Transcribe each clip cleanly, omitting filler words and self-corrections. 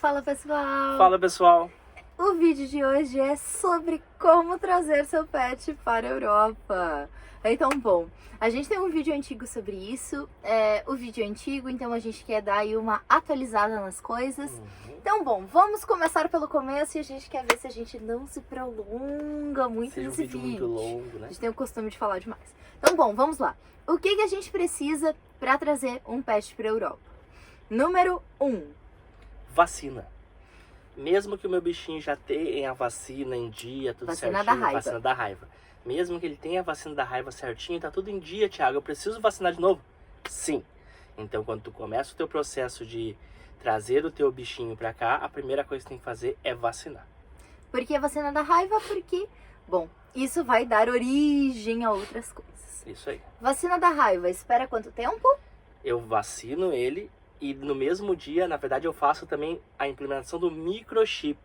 Fala pessoal! Fala pessoal! O vídeo de hoje é sobre como trazer seu pet para a Europa. Então, bom, a gente tem um vídeo antigo sobre isso, o vídeo é antigo, então a gente quer dar aí uma atualizada nas coisas. Então, bom, vamos começar pelo começo e a gente quer ver se a gente não se prolonga muito Seja um nesse vídeo vídeo. muito longo, né? A gente tem o costume de falar demais. Então, bom, vamos lá. O que a gente precisa para trazer um pet para a Europa? Número 1. Vacina. Mesmo que o meu bichinho já tenha a vacina em dia, tudo Vacina certinho, da raiva. vacina da raiva. Mesmo que ele tenha a vacina da raiva certinho, tá tudo em dia, Thiago, eu preciso vacinar de novo? Sim. Então, quando tu começa o teu processo de trazer o teu bichinho pra cá, a primeira coisa que tu tem que fazer é vacinar. Por que a vacina da raiva? Porque, bom, isso vai dar origem a outras coisas. Isso aí. Vacina da raiva, espera quanto tempo? Eu vacino ele e no mesmo dia, na verdade, eu faço também a implementação do microchip.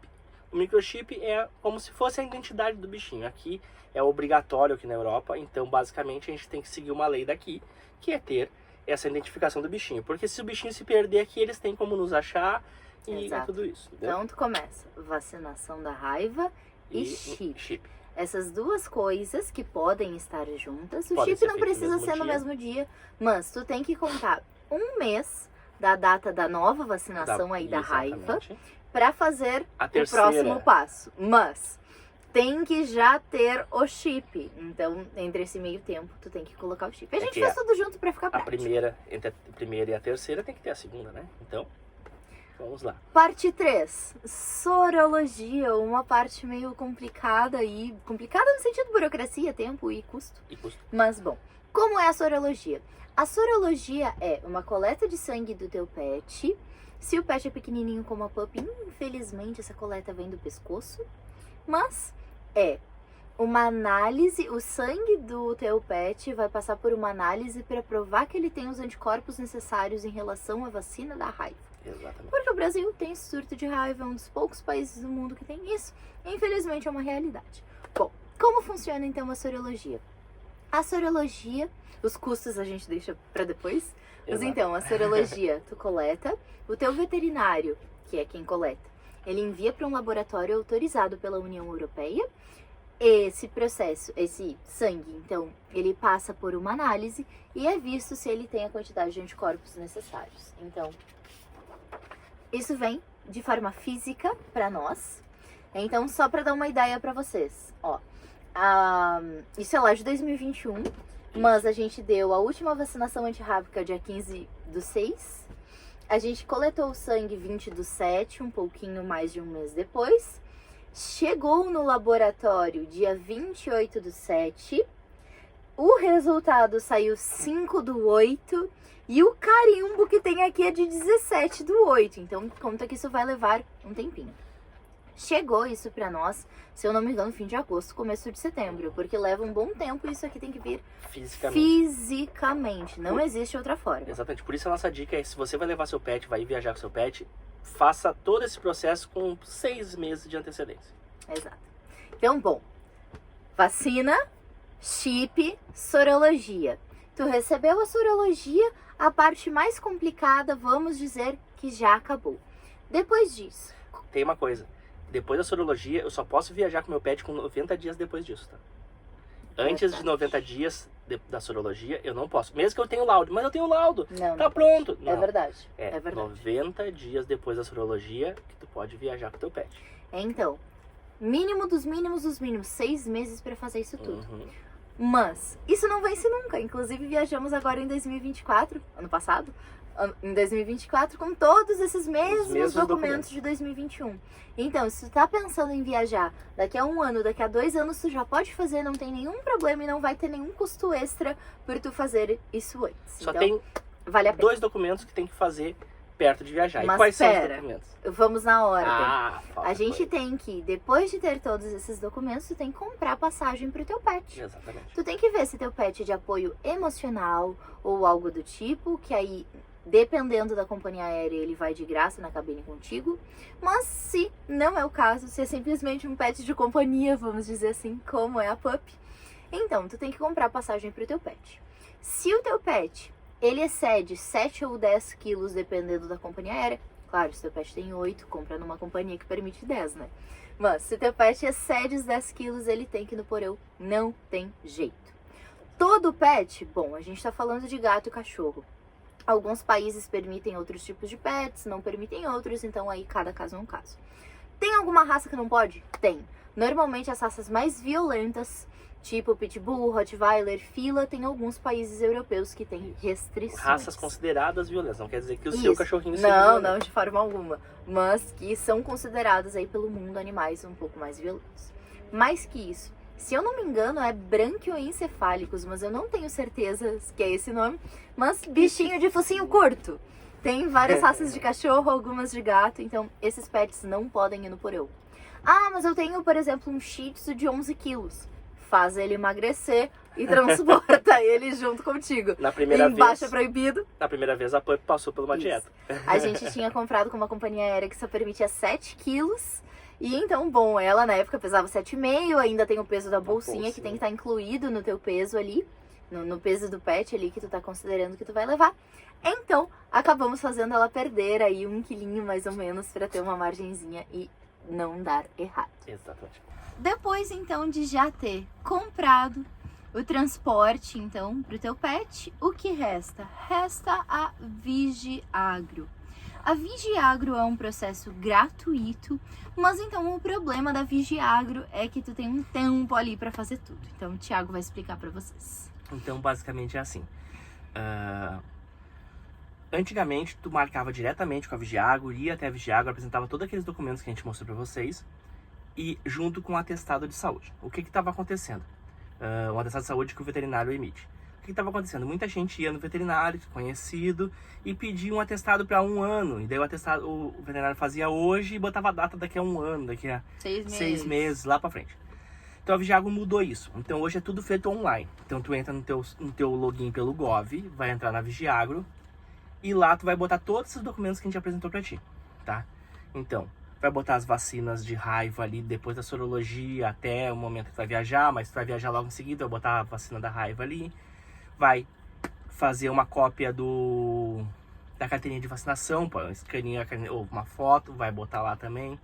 O microchip é como se fosse a identidade do bichinho. Aqui é obrigatório aqui na Europa, então basicamente a gente tem que seguir uma lei daqui, que é ter essa identificação do bichinho. Porque se o bichinho se perder aqui, eles têm como nos achar e Exato. tudo isso. Entendeu? Então tu começa, vacinação da raiva e chip. Essas duas coisas que podem estar juntas. O Podem chip ser não feitos no precisa mesmo ser no dia. mesmo dia, mas tu tem que contar um mês da data da nova vacinação aí da raiva Exatamente. para fazer A o terceira. próximo passo. Mas tem que já ter o chip. Então, entre esse meio tempo, tu tem que colocar o chip. A gente que faz tudo junto pra ficar A prático. primeira, entre a primeira e a terceira tem que ter a segunda, né? Então, vamos lá. Parte 3. Sorologia. Uma parte meio complicada aí. Complicada no sentido de burocracia, tempo e custo. E custo. Mas, bom, como é a sorologia? A sorologia é uma coleta de sangue do teu pet. Se o pet é pequenininho como a pup, infelizmente essa coleta vem do pescoço. Mas é uma análise, o sangue do teu pet vai passar por uma análise para provar que ele tem os anticorpos necessários em relação à vacina da raiva. Exatamente. Porque o Brasil tem surto de raiva, é um dos poucos países do mundo que tem isso. Infelizmente é uma realidade. Bom, como funciona então a sorologia? A sorologia, os custos a gente deixa para depois. Mas Exato. então, a sorologia tu coleta, o teu veterinário, que é quem coleta, ele envia para um laboratório autorizado pela União Europeia. Esse processo, esse sangue, então, ele passa por uma análise e é visto se ele tem a quantidade de anticorpos necessários. Então, isso vem de forma física para nós. Então, só para dar uma ideia para vocês, ó, isso é lá de 2021, mas a gente deu a última vacinação antirrábica dia 15/6. A gente coletou o sangue 20/7, um pouquinho mais de um mês depois. Chegou no laboratório dia 28/7. O resultado saiu 5/8. E o carimbo que tem aqui é de 17/8. Então, conta que isso vai levar um tempinho. Chegou isso pra nós, se eu não me engano, fim de agosto, começo de setembro. Porque leva um bom tempo e isso aqui tem que vir fisicamente. Não existe outra forma. Exatamente. Por isso a nossa dica é, se você vai levar seu pet, vai viajar com seu pet, faça todo esse processo com 6 meses de antecedência. Exato. Então, bom, vacina, chip, sorologia. Tu recebeu a sorologia, a parte mais complicada, vamos dizer que já acabou. Depois disso, Tem uma coisa, depois da sorologia, eu só posso viajar com meu pet com 90 dias depois disso, tá? Antes de 90 dias da sorologia, eu não posso. Mesmo que eu tenha o laudo, mas eu tenho o laudo, não, tá não. pronto. É Não. verdade. É É verdade. 90 dias depois da sorologia que tu pode viajar com teu pet. Então, mínimo dos mínimos dos mínimos, 6 meses pra fazer isso tudo. Uhum. Mas, isso não vence nunca. Inclusive, viajamos agora em 2024, ano passado, em 2024, com todos esses mesmos documentos de 2021. Então, se tu tá pensando em viajar daqui a 1 ano, daqui a 2 anos, tu já pode fazer, não tem nenhum problema e não vai ter nenhum custo extra por tu fazer isso antes. Só então, tem vale a pena. 2 documentos que tem que fazer perto de viajar. Mas e quais são os pera. documentos? Vamos na ordem. Falta A gente coisa. tem que, depois de ter todos esses documentos, tu tem que comprar passagem pro teu pet. Exatamente. Tu tem que ver se teu pet é de apoio emocional ou algo do tipo, que aí, dependendo da companhia aérea, ele vai de graça na cabine contigo. Mas se não é o caso, se é simplesmente um pet de companhia, vamos dizer assim, como é a pup, então tu tem que comprar passagem pro teu pet. Se o teu pet, ele excede 7 ou 10 quilos, dependendo da companhia aérea, Claro, se teu pet tem 8, compra numa companhia que permite 10, né? Mas se teu pet excede os 10 quilos, ele tem que ir no porão. Não tem jeito. Todo pet, bom, a gente tá falando de gato e cachorro. Alguns países permitem outros tipos de pets, não permitem outros, então aí cada caso é um caso. Tem alguma raça que não pode? Tem. Normalmente as raças mais violentas, tipo Pitbull, Rottweiler, Fila, tem alguns países europeus que têm restrições. Raças consideradas violentas, não quer dizer que o Isso. seu cachorrinho seja Não, violento. não, de forma alguma. Mas que são considerados aí pelo mundo animais um pouco mais violentos. Mais que isso, se eu não me engano é branquioencefálicos, mas eu não tenho certeza que é esse nome. Mas bichinho de focinho curto. Tem várias raças de cachorro, algumas de gato, então esses pets não podem ir no porão. Ah, mas eu tenho, por exemplo, um Shih Tzu de 11 quilos. Faz ele emagrecer e transporta ele junto contigo. Na primeira Embaixo vez, é proibido. na primeira vez a Pup passou por uma Isso. dieta. A gente tinha comprado com uma companhia aérea que só permitia 7 quilos. E então, bom, ela na época pesava 7,5, ainda tem o peso da bolsinha que tem que estar incluído no teu peso ali, no peso do pet ali que tu tá considerando que tu vai levar. Então, acabamos fazendo ela perder aí 1 quilinho mais ou menos pra ter uma margenzinha e não dar errado. Exatamente. Depois, então, de já ter comprado o transporte, então, pro teu pet, o que resta? Resta a Vigiagro. A Vigiagro é um processo gratuito, mas então o problema da Vigiagro é que tu tem um tempo ali pra fazer tudo. Então, o Thiago vai explicar pra vocês. Então, basicamente é assim. Antigamente, tu marcava diretamente com a Vigiagro, ia até a Vigiagro, apresentava todos aqueles documentos que a gente mostrou pra vocês, e junto com o atestado de saúde. O que estava acontecendo? Um atestado de saúde que o veterinário emite. O que estava acontecendo? Muita gente ia no veterinário, conhecido, e pedia um atestado para 1 ano. E daí o veterinário fazia hoje e botava a data daqui a 1 ano, daqui a 6 meses, lá para frente. Então a Vigiagro mudou isso. Então hoje é tudo feito online. Então tu entra no teu login pelo Gov, vai entrar na Vigiagro, e lá tu vai botar todos esses documentos que a gente apresentou para ti, tá? Então, vai botar as vacinas de raiva ali depois da sorologia até o momento que tu vai viajar, mas tu vai viajar logo em seguida, vai botar a vacina da raiva ali. Vai fazer uma cópia da carteirinha de vacinação, escanear ou uma foto, vai botar lá também.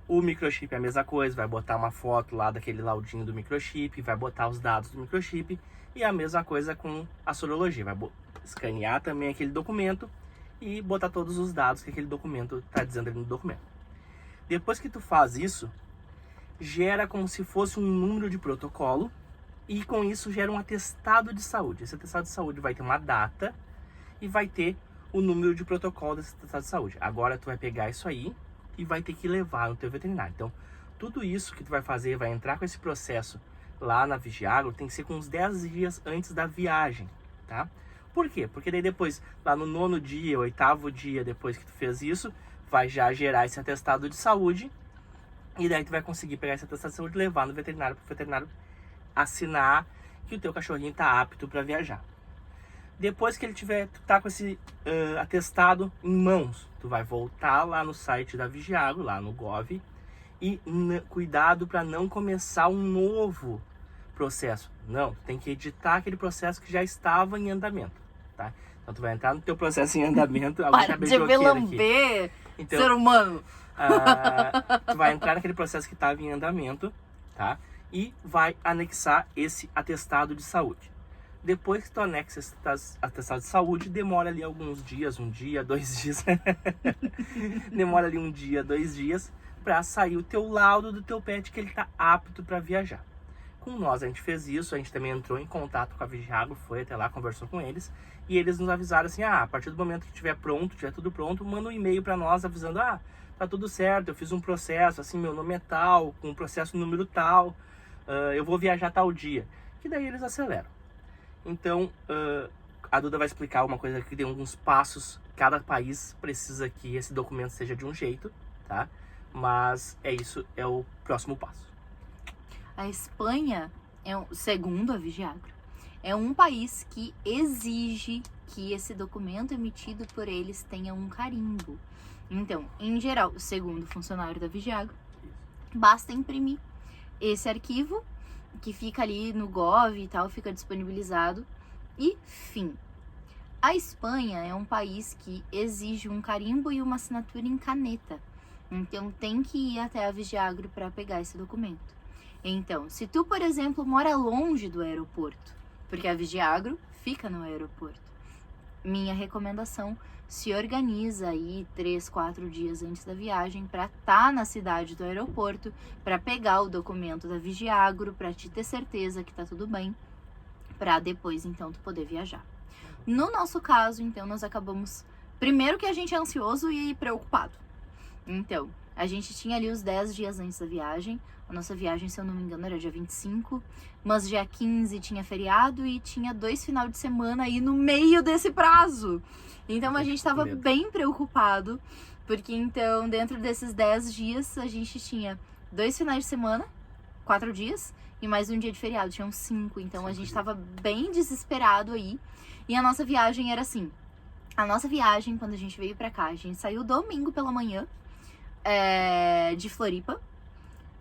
O microchip é a mesma coisa, vai botar uma foto lá daquele laudinho do microchip, vai botar os dados do microchip. E a mesma coisa com a sorologia, vai escanear também aquele documento e botar todos os dados que aquele documento está dizendo ali no documento. Depois que tu faz isso, gera como se fosse um número de protocolo e com isso gera um atestado de saúde. Esse atestado de saúde vai ter uma data e vai ter o número de protocolo desse atestado de saúde. Agora tu vai pegar isso aí e vai ter que levar no teu veterinário. Então, tudo isso que tu vai fazer, vai entrar com esse processo lá na Vigiagro, tem que ser com uns 10 dias antes da viagem, tá? Por quê? Porque daí depois, lá no 9º dia, 8º dia depois que tu fez isso, vai já gerar esse atestado de saúde e daí tu vai conseguir pegar esse atestado de saúde e levar no veterinário, para o veterinário assinar que o teu cachorrinho está apto para viajar. Depois que tu tá com esse atestado em mãos, tu vai voltar lá no site da Vigiagro, lá no Gov, e cuidado para não começar um novo processo. Não, tu tem que editar aquele processo que já estava em andamento, tá? Então tu vai entrar no teu processo em andamento. Para de lamber, então, ser humano. Tu vai entrar naquele processo que estava em andamento, tá? E vai anexar esse atestado de saúde. Depois que tu anexa esse atestado de saúde, demora ali alguns dias, 1 dia, 2 dias. Demora ali 1 dia, 2 dias, para sair o teu laudo do teu pet que ele está apto para viajar. Com nós a gente fez isso, a gente também entrou em contato com a Vigiagro, foi até lá, conversou com eles, e eles nos avisaram assim, a partir do momento que tiver pronto, tiver tudo pronto, manda um e-mail para nós avisando, tá tudo certo, eu fiz um processo, assim, meu nome é tal, com um processo número tal, eu vou viajar tal dia, que daí eles aceleram. Então, a Duda vai explicar uma coisa que tem alguns passos, cada país precisa que esse documento seja de um jeito, tá? Mas é o próximo passo. A Espanha, segundo a Vigiagro, é um país que exige que esse documento emitido por eles tenha um carimbo. Então, em geral, segundo o funcionário da Vigiagro, basta imprimir esse arquivo que fica ali no Gov e tal, fica disponibilizado e fim. A Espanha é um país que exige um carimbo e uma assinatura em caneta. Então, tem que ir até a Vigiagro para pegar esse documento. Então, se tu, por exemplo, mora longe do aeroporto, porque a Vigiagro fica no aeroporto, minha recomendação, se organiza aí 3, 4 dias antes da viagem para estar na cidade do aeroporto, para pegar o documento da Vigiagro, para te ter certeza que tá tudo bem, para depois, então, tu poder viajar. No nosso caso, então, nós acabamos... Primeiro que a gente é ansioso e preocupado. Então, a gente tinha ali os 10 dias antes da viagem. A nossa viagem, se eu não me engano, era dia 25. Mas dia 15 tinha feriado e tinha 2 finais de semana aí no meio desse prazo. Então, a gente estava bem preocupado. Porque, então, dentro desses 10 dias, a gente tinha 2 finais de semana, 4 dias, e mais um dia de feriado. Tinham 5. Então, a gente estava bem desesperado aí. E a nossa viagem era assim. A nossa viagem, quando a gente veio pra cá, a gente saiu domingo pela manhã de Floripa.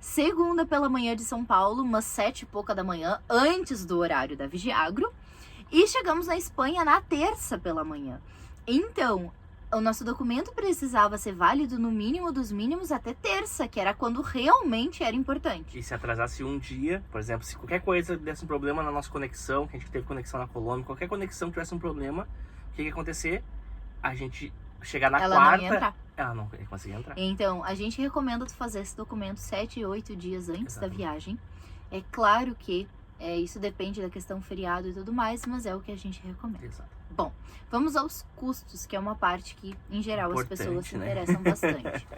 Segunda pela manhã de São Paulo, umas 7 e pouca da manhã, antes do horário da Vigiagro. E chegamos na Espanha na terça pela manhã. Então, o nosso documento precisava ser válido no mínimo dos mínimos até terça, que era quando realmente era importante. E se atrasasse um dia, por exemplo, se qualquer coisa desse um problema na nossa conexão, que a gente teve conexão na Colômbia, qualquer conexão que tivesse um problema, o que ia acontecer? A gente chegar na Ela quarta... não ia entrar. Ela não ia conseguir entrar. Então, a gente recomenda tu fazer esse documento 7, 8 dias antes Exatamente. da viagem. É claro que isso depende da questão feriado e tudo mais, mas é o que a gente recomenda. Exato. Bom, vamos aos custos, que é uma parte que, em geral, Importante, as pessoas se né? interessam bastante.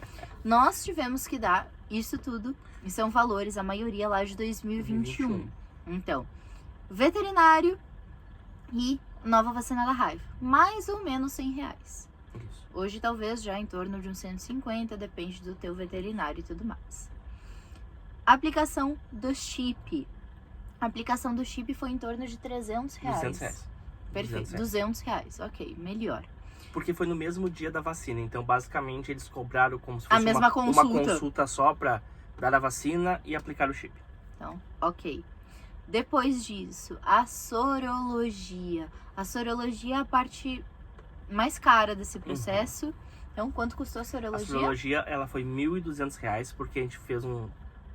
Nós tivemos que dar isso tudo, e são valores, a maioria lá de 2021. Então, veterinário e nova vacina da raiva. Mais ou menos R$100. Isso. Hoje, talvez, já em torno de uns 150, depende do teu veterinário e tudo mais. Aplicação do chip. A aplicação do chip foi em torno de R$300. R$200. Perfeito, R$200. Ok, melhor. Porque foi no mesmo dia da vacina. Então, basicamente, eles cobraram como se A fosse mesma uma consulta. consulta só pra dar a vacina e aplicar o chip. Então, ok. Depois disso, a sorologia. A sorologia é a parte mais cara desse processo. Então, quanto custou a A sorologia? sorologia, ela foi R$1.200, porque a gente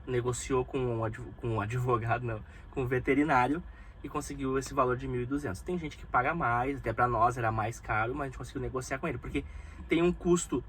negociou com um advogado, não, com um veterinário, e conseguiu esse valor de 1.200. Tem gente que paga mais, até pra nós era mais caro, mas a gente conseguiu negociar com ele, porque tem um custo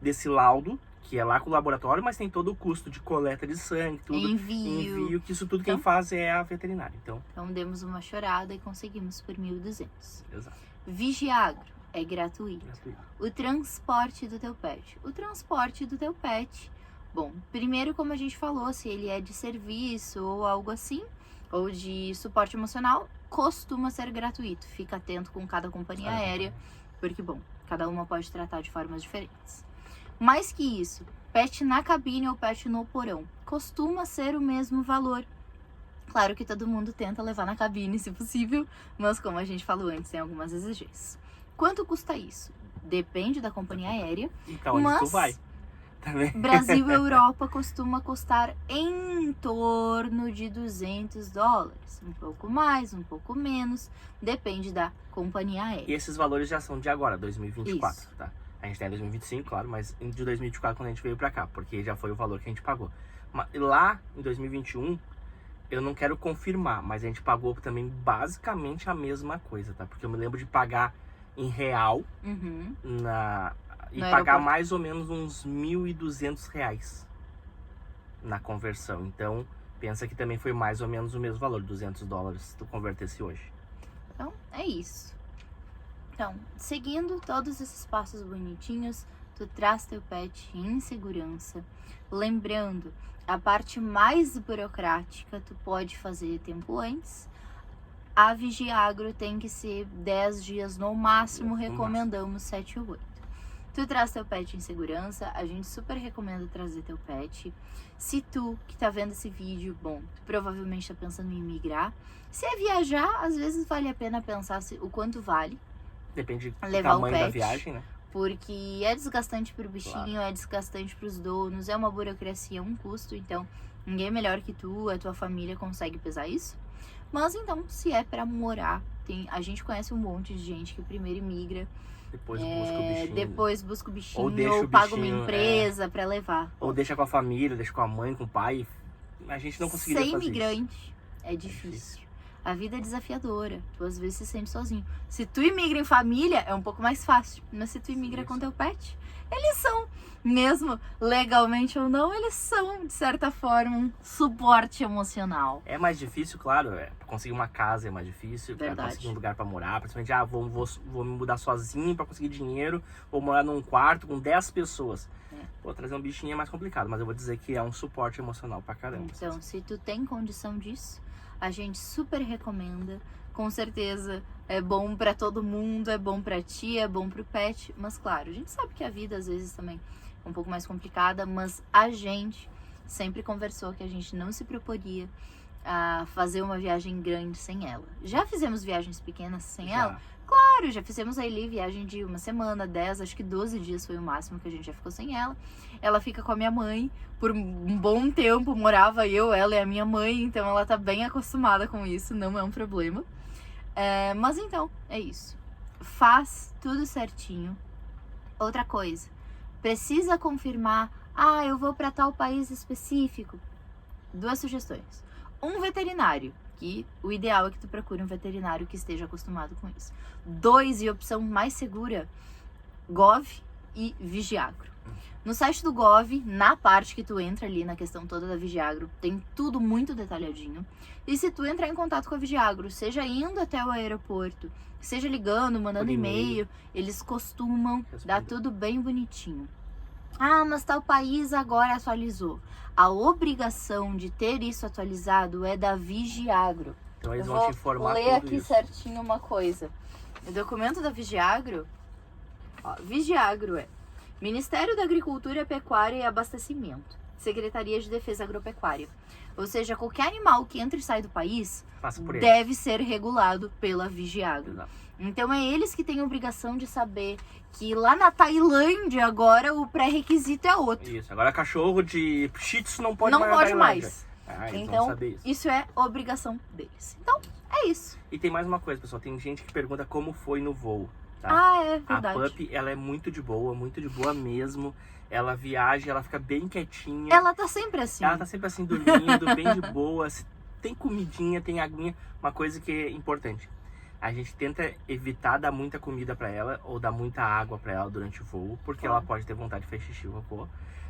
desse laudo, que é lá com o laboratório, mas tem todo o custo de coleta de sangue, tudo, envio, que isso tudo quem faz é a veterinária. Então, demos uma chorada e conseguimos por 1.200. exato. Vigiagro é gratuito. Gratuito. O transporte do teu pet. O transporte do teu pet. Bom, primeiro, como a gente falou, se ele é de serviço ou algo assim, ou de suporte emocional, costuma ser gratuito. Fica atento com cada companhia aérea, porque, bom, cada uma pode tratar de formas diferentes. Mais que isso, pet na cabine ou pet no porão, costuma ser o mesmo valor. Claro que todo mundo tenta levar na cabine, se possível, mas como a gente falou antes, tem algumas exigências. Quanto custa isso? Depende da companhia aérea. E pra onde tu vai? Também. Brasil e Europa costuma custar em torno de $200. Um pouco mais, um pouco menos, depende da companhia E aérea. esses valores já são de agora, 2024, Isso. tá? A gente tá em 2025, claro, mas de 2024 quando a gente veio pra cá, porque já foi o valor que a gente pagou. Mas lá em 2021, eu não quero confirmar, mas a gente pagou também basicamente a mesma coisa, tá? Porque eu me lembro de pagar em real Uhum. e No pagar aeroporto. mais ou menos uns R$1.200 na conversão. Então, pensa que também foi mais ou menos o mesmo valor, $200, se tu convertesse hoje. Então, é isso. Então, seguindo todos esses passos bonitinhos, tu traz teu pet em segurança. Lembrando, a parte mais burocrática tu pode fazer tempo antes. A Vigiagro tem que ser 10 dias no máximo, recomendamos 7 ou 8. Tu traz teu pet em segurança, a gente super recomenda trazer teu pet. Se tu, que tá vendo esse vídeo, bom, tu provavelmente tá pensando em migrar. Se é viajar, às vezes vale a pena pensar o quanto vale. Depende do Levar o tamanho da pet. viagem, né? Porque é desgastante pro bichinho, Claro. é desgastante pros donos, é uma burocracia, um custo. Então, ninguém melhor que tu, a tua família consegue pesar isso. Mas então, se é pra morar, A gente conhece um monte de gente que primeiro imigra, Depois busca o bichinho. depois busca o bichinho, Ou deixa o paga uma bichinho, empresa pra levar. Ou deixa com a família, deixa com a mãe, com o pai. A gente não conseguiria Ser fazer isso. imigrante é difícil. A vida é desafiadora. Tu às vezes se sente sozinho. Se tu imigra em família, é um pouco mais fácil. Mas se tu imigra com teu pet, eles são, mesmo legalmente ou não, eles são, de certa forma, um suporte emocional. É mais difícil, claro. Pra conseguir uma casa é mais difícil. Pra Verdade. conseguir um lugar pra morar. Principalmente, vou me mudar sozinho pra conseguir dinheiro. Vou morar num quarto com 10 pessoas. Vou trazer um bichinho é mais complicado. Mas eu vou dizer que é um suporte emocional pra caramba. Então, se tu tem condição disso, a gente super recomenda. Com certeza é bom pra todo mundo, é bom pra ti, é bom pro pet. Mas claro, a gente sabe que a vida às vezes também é um pouco mais complicada, mas a gente sempre conversou que a gente não se proporia a fazer uma viagem grande sem ela. Já fizemos viagens pequenas sem ela? Claro, já fizemos ali viagem de uma semana, 10, acho que 12 dias foi o máximo que a gente já ficou sem ela. Ela fica com a minha mãe por um bom tempo, morava eu, ela e a minha mãe, então ela tá bem acostumada com isso, não é um problema. Mas então, é isso. Faz tudo certinho. Outra coisa, precisa confirmar, eu vou para tal país específico. 2 sugestões. Um veterinário, que o ideal é que tu procure um veterinário que esteja acostumado com isso. 2, e opção mais segura, Gov e Vigiagro. No site do Gov, na parte que tu entra ali, na questão toda da Vigiagro, tem tudo muito detalhadinho. E se tu entrar em contato com a Vigiagro, seja indo até o aeroporto, seja ligando, mandando e-mail, eles costumam dar tudo bem bonitinho. Mas tal país agora atualizou. A obrigação de ter isso atualizado é da Vigiagro. Então eles vão te informar tudo isso. Vou ler aqui isso. certinho uma coisa. O documento da Vigiagro, Vigiagro é Ministério da Agricultura, Pecuária e Abastecimento, Secretaria de Defesa Agropecuária. Ou seja, qualquer animal que entra e sai do país deve ser regulado pela Vigiagro. Exato. Então é eles que têm a obrigação de saber que lá na Tailândia agora o pré-requisito é outro. Isso, agora cachorro de Shih Tzu não pode mais. Eles Então, vão saber isso. Isso é obrigação deles. Então, é isso. E tem mais uma coisa, pessoal. Tem gente que pergunta como foi no voo. Tá? É verdade. A Pup, ela é muito de boa mesmo. Ela viaja, ela fica bem quietinha. Ela tá sempre assim. Ela tá sempre assim, dormindo, bem de boa. Tem comidinha, tem aguinha. Uma coisa que é importante. A gente tenta evitar dar muita comida pra ela ou dar muita água pra ela durante o voo, porque ela pode ter vontade de fazer xixi ou cocô.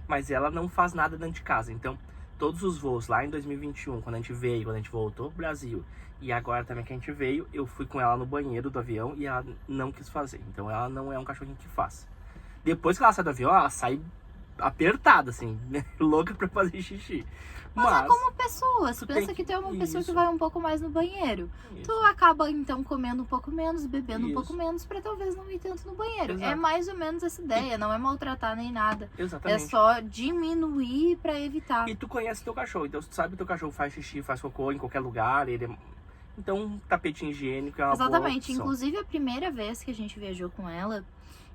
Mas ela não faz nada dentro de casa. Então, todos os voos lá em 2021, quando a gente veio, quando a gente voltou pro Brasil, e agora também que a gente veio, eu fui com ela no banheiro do avião e ela não quis fazer. Então ela não é um cachorrinho que faz. Depois que ela sai do avião, ela sai apertada, assim, louca pra fazer xixi. Mas é como pessoas. Pensa que tu é uma pessoa que vai um pouco mais no banheiro. Tu acaba, então, comendo um pouco menos, bebendo um pouco menos, pra talvez não ir tanto no banheiro. Exato. É mais ou menos essa ideia. Não é maltratar nem nada. Exatamente. É só diminuir pra evitar. E tu conhece teu cachorro. Então tu sabe que teu cachorro faz xixi, faz cocô em qualquer lugar. Então, um tapete higiênico é uma boa opção. Inclusive, a primeira vez que a gente viajou com ela,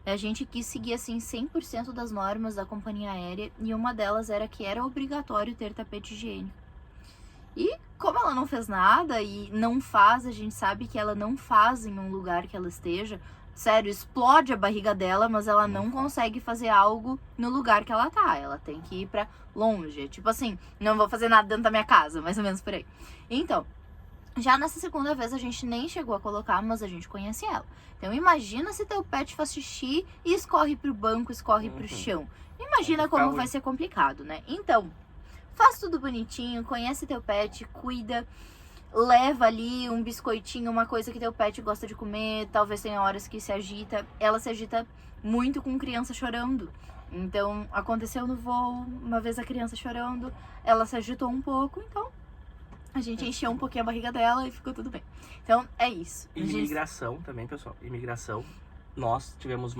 a gente quis seguir, assim, 100% das normas da companhia aérea. E uma delas era que era obrigatório ter tapete higiênico. E como ela não fez nada e não faz, a gente sabe que ela não faz em um lugar que ela esteja. Sério, explode a barriga dela, mas ela não consegue fazer algo no lugar que ela tá. Ela tem que ir pra longe. Tipo assim, não vou fazer nada dentro da minha casa, mais ou menos por aí. Então, já nessa segunda vez a gente nem chegou a colocar, mas a gente conhece ela. Então imagina se teu pet faz xixi e escorre pro banco, escorre pro chão. Imagina como vai ser complicado, né? Então, faz tudo bonitinho, conhece teu pet, cuida, leva ali um biscoitinho, uma coisa que teu pet gosta de comer. Talvez tenha horas que se agita. Ela se agita muito com criança chorando. Então, aconteceu no voo, uma vez a criança chorando, ela se agitou um pouco, então a gente encheu um pouquinho a barriga dela e ficou tudo bem. Então, é isso. E imigração também, pessoal. Imigração. Nós tivemos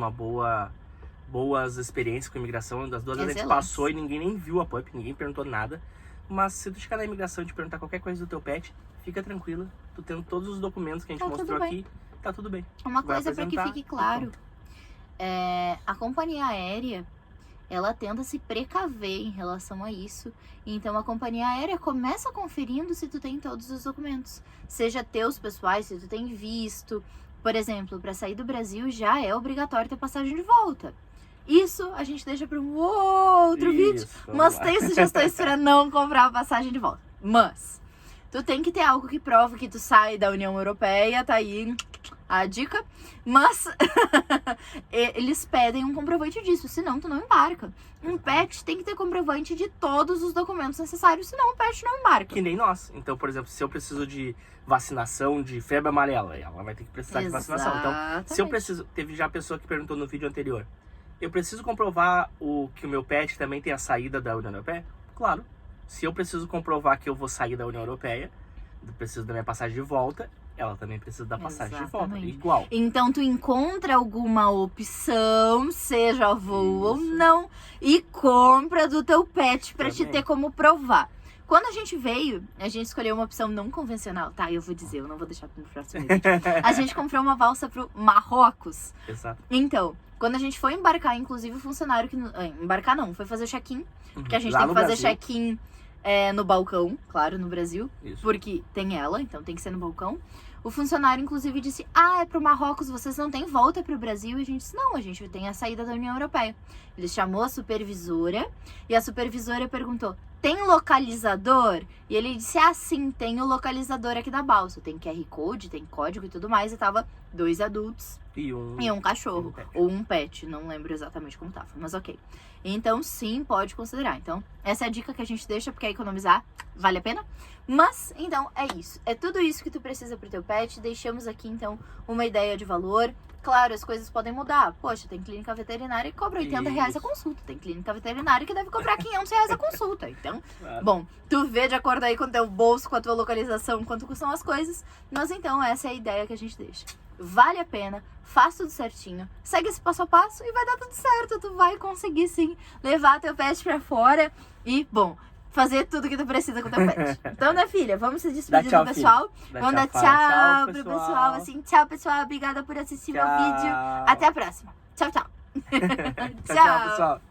boas experiências com imigração. Das 2 vezes a gente passou e ninguém nem viu a Pup, ninguém perguntou nada. Mas se tu chegar na imigração e te perguntar qualquer coisa do teu pet, fica tranquila. Tu tendo todos os documentos que a gente mostrou aqui, tá tudo bem. Uma coisa para que fique claro. A companhia aérea, ela tenta se precaver em relação a isso. Então a companhia aérea começa conferindo se tu tem todos os documentos, seja teus pessoais, se tu tem visto. Por exemplo, para sair do Brasil já é obrigatório ter passagem de volta. Isso a gente deixa para um outro vídeo, mas tem sugestões para não comprar a passagem de volta. Mas tu tem que ter algo que prove que tu sai da União Europeia, tá aí a dica. Mas eles pedem um comprovante disso, senão tu não embarca. Um pet tem que ter comprovante de todos os documentos necessários, senão o pet não embarca. Que nem nós. Então, por exemplo, se eu preciso de vacinação de febre amarela, ela vai ter que precisar de vacinação. Então, se eu preciso... Teve já a pessoa que perguntou no vídeo anterior. Eu preciso comprovar que o meu pet também tem a saída da União Europeia? Claro. Se eu preciso comprovar que eu vou sair da União Europeia, eu preciso da minha passagem de volta, ela também precisa da passagem de volta. Igual. Então tu encontra alguma opção, seja voo ou não, e compra do teu pet pra te ter como provar. Quando a gente veio, a gente escolheu uma opção não convencional. Tá, eu vou dizer, eu não vou deixar pro próximo vídeo. A gente comprou uma balsa pro Marrocos. Exato. Então, quando a gente foi embarcar, inclusive o funcionário que... Embarcar não, foi fazer check-in. Porque a gente tem que fazer check-in no balcão, claro, no Brasil. Isso. Porque tem ela, então tem que ser no balcão. O funcionário, inclusive, disse, é pro Marrocos, vocês não têm volta pro Brasil. E a gente disse, não, a gente tem a saída da União Europeia. Ele chamou a supervisora e a supervisora perguntou, tem localizador? E ele disse, sim, tem o localizador aqui da balsa. Tem QR Code, tem código e tudo mais. E tava 2 adultos e um cachorro. Ou um pet, não lembro exatamente como tava, mas ok. Então, sim, pode considerar. Então, essa é a dica que a gente deixa, porque economizar vale a pena. Mas, então, é isso. É tudo isso que tu precisa pro teu pet. Deixamos aqui, então, uma ideia de valor. Claro, as coisas podem mudar. Poxa, tem clínica veterinária que cobra R$80 a consulta. Tem clínica veterinária que deve cobrar R$500 a consulta. Então, bom, tu vê de acordo aí com o teu bolso, com a tua localização, quanto custam as coisas. Mas, então, essa é a ideia que a gente deixa. Vale a pena, faz tudo certinho, segue esse passo a passo e vai dar tudo certo. Tu vai conseguir, sim, levar teu pet pra fora e, bom, fazer tudo que tu precisa com teu pet. Então, né, filha, vamos se despedir do pessoal. Vamos dar tchau pro pessoal. Assim, tchau, pessoal. Obrigada por assistir meu vídeo. Até a próxima. Tchau, tchau. Tchau, pessoal.